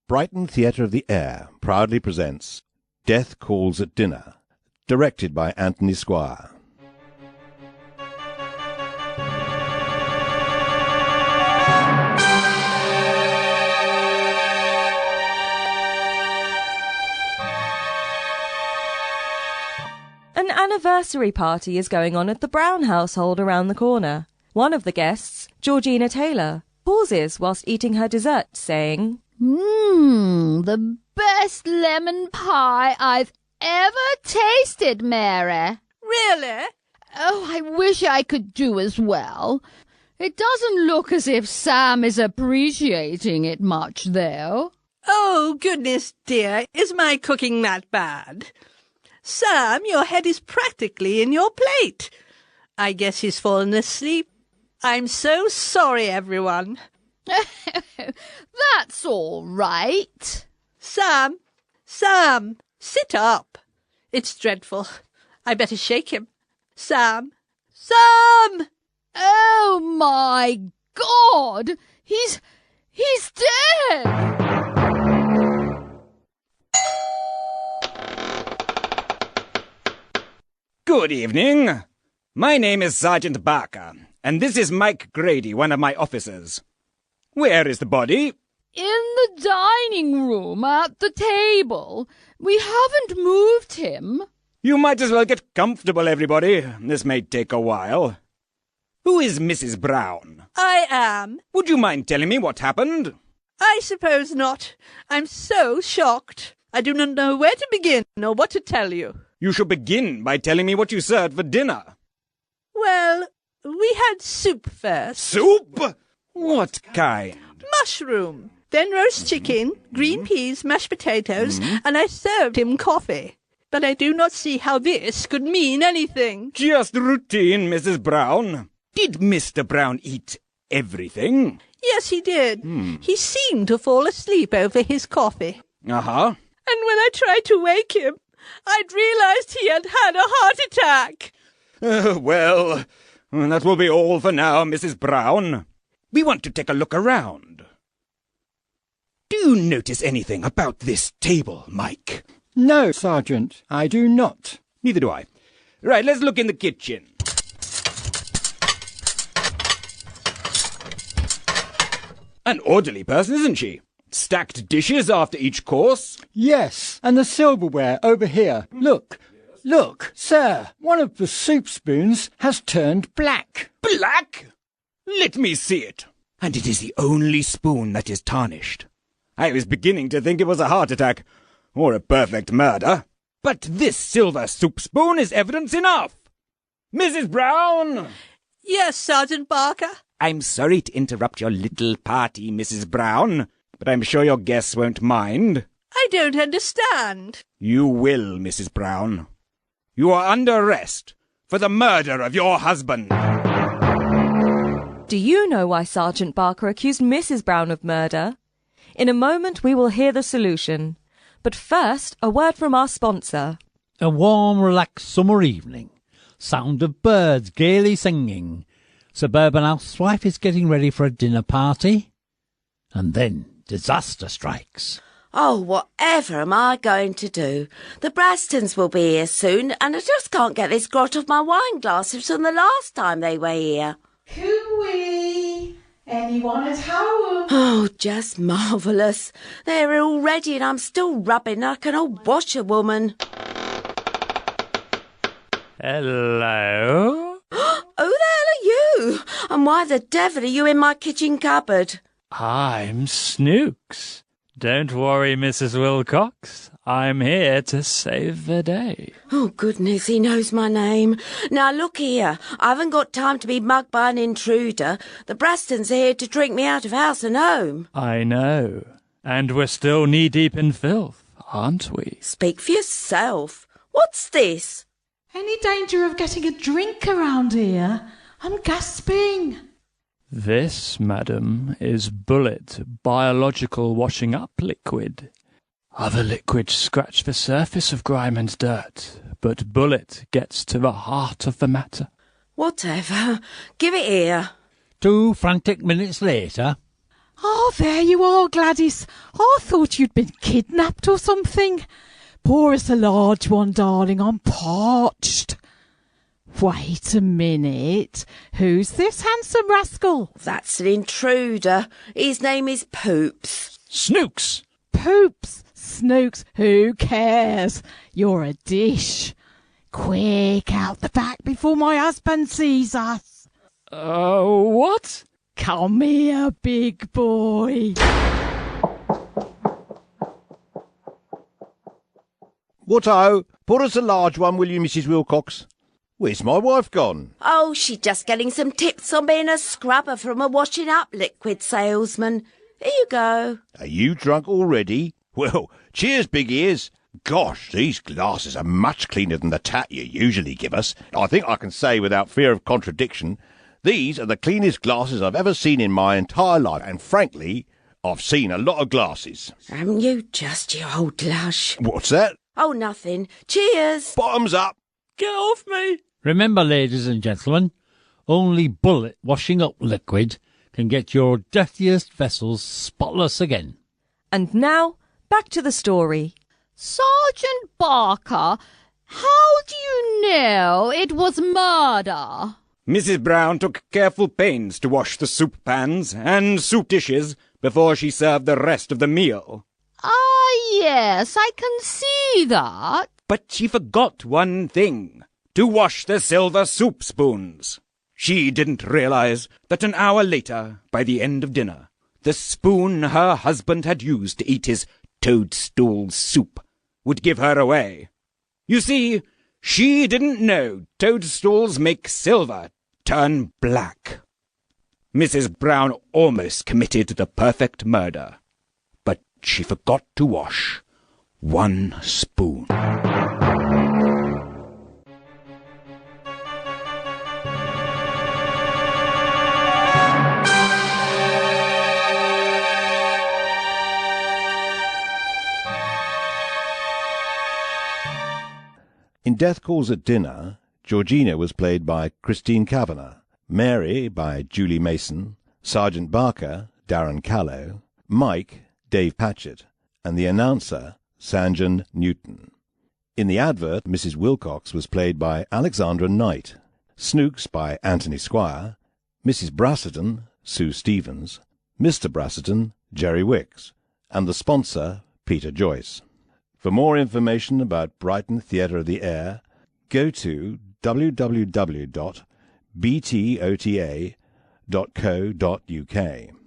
Brighton Theatre of the Air proudly presents Death Calls at Dinner, directed by Anthony Squire. An anniversary party is going on at the Brown household around the corner. One of the guests, Georgina Taylor, pauses whilst eating her dessert, saying, The best lemon pie I've ever tasted, Mary. Really? Oh, I wish I could do as well. It doesn't look as if Sam is appreciating it much, though. Oh, goodness dear, is my cooking that bad? Sam, your head is practically in your plate. I guess he's fallen asleep. I'm so sorry, everyone. That's all right. Sam, sit up. It's dreadful. I better shake him. Sam! Oh, my God! He's dead! Good evening. My name is Sergeant Barker, and this is Mike Grady, one of my officers. Where is the body? In the dining room, at the table. We haven't moved him. You might as well get comfortable, everybody. This may take a while. Who is Mrs. Brown? I am. Would you mind telling me what happened? I suppose not. I'm so shocked. I do not know where to begin or what to tell you. You should begin by telling me what you served for dinner. Well, we had soup first. Soup? What kind? Mushroom. Then roast chicken, green peas, mashed potatoes, and I served him coffee. But I do not see how this could mean anything. Just routine, Mrs. Brown. Did Mr. Brown eat everything? Yes, he did. He seemed to fall asleep over his coffee. Uh-huh. And when I tried to wake him, I'd realized he had had a heart attack. Well, that will be all for now, Mrs. Brown. We want to take a look around. Do you notice anything about this table, Mike? No, Sergeant, I do not. Neither do I. Right, let's look in the kitchen. An orderly person, isn't she? Stacked dishes after each course. Yes, and the silverware over here. Look, sir, one of the soup spoons has turned black. Black? Let me see it. And it is the only spoon that is tarnished. I was beginning to think it was a heart attack, or a perfect murder. But this silver soup spoon is evidence enough. Mrs. Brown! Yes, Sergeant Barker? I'm sorry to interrupt your little party, Mrs. Brown, but I'm sure your guests won't mind. I don't understand. You will, Mrs. Brown. You are under arrest for the murder of your husband. "Do you know why Sergeant Barker accused Mrs. Brown of murder?" In a moment we will hear the solution. But first, a word from our sponsor. A warm, relaxed summer evening. Sound of birds gaily singing. Suburban housewife is getting ready for a dinner party. And then disaster strikes. Oh, whatever am I going to do? The Brastons will be here soon, and I just can't get this grot off my wine glasses from the last time they were here. Cooey! Anyone at home? Oh, just marvellous. They're here already and I'm still rubbing like an old washerwoman. Hello? Who the hell are you? And why the devil are you in my kitchen cupboard? I'm Snooks. Don't worry, Mrs. Wilcox. I'm here to save the day. Oh, goodness, he knows my name. Now, look here. I haven't got time to be mugged by an intruder. The Brastons are here to drink me out of house and home. I know. And we're still knee-deep in filth, aren't we? Speak for yourself. What's this? Any danger of getting a drink around here? I'm gasping. This, madam, is Bullet biological washing-up liquid. Other liquids scratch the surface of grime and dirt, but Bullet gets to the heart of the matter. Whatever. Give it here. 2 frantic minutes later. Oh, there you are, Gladys. I thought you'd been kidnapped or something. Pour us a large one, darling. I'm parched. Wait a minute. Who's this handsome rascal? That's an intruder. His name is Poops. Snooks! Poops, Snooks, who cares? You're a dish. Quick, out the back before my husband sees us. What? Come here, big boy. What-o? Pour us a large one, will you, Mrs. Wilcox? Where's my wife gone? Oh, she's just getting some tips on being a scrubber from a washing-up liquid salesman. Here you go. Are you drunk already? Well, cheers, big ears. Gosh, these glasses are much cleaner than the tat you usually give us. I think I can say without fear of contradiction, these are the cleanest glasses I've ever seen in my entire life, and frankly, I've seen a lot of glasses. You just, you old lush. What's that? Oh, nothing. Cheers. Bottoms up. Get off me! Remember, ladies and gentlemen, only Bullet washing up liquid can get your dirtiest vessels spotless again. And now, back to the story. Sergeant Barker, how do you know it was murder? Mrs. Brown took careful pains to wash the soup pans and soup dishes before she served the rest of the meal. Yes, I can see that. But she forgot one thing, to wash the silver soup spoons. She didn't realize that an hour later, by the end of dinner, the spoon her husband had used to eat his toadstool soup would give her away. You see, she didn't know toadstools make silver turn black. Mrs. Brown almost committed the perfect murder, but she forgot to wash one spoon. In Death Calls at Dinner, Georgina was played by Christine Kavanagh, Mary by Julie Mason, Sergeant Barker, Darren Callow, Mike, Dave Patchett, and the announcer, Sanjan Newton. In the advert, Mrs. Wilcox was played by Alexandra Knight, Snooks by Anthony Squire, Mrs. Brasserton, Sue Stevens, Mr. Brasserton, Jerry Wicks, and the sponsor, Peter Joyce. For more information about Brighton Theatre of the Air, go to www.btota.co.uk.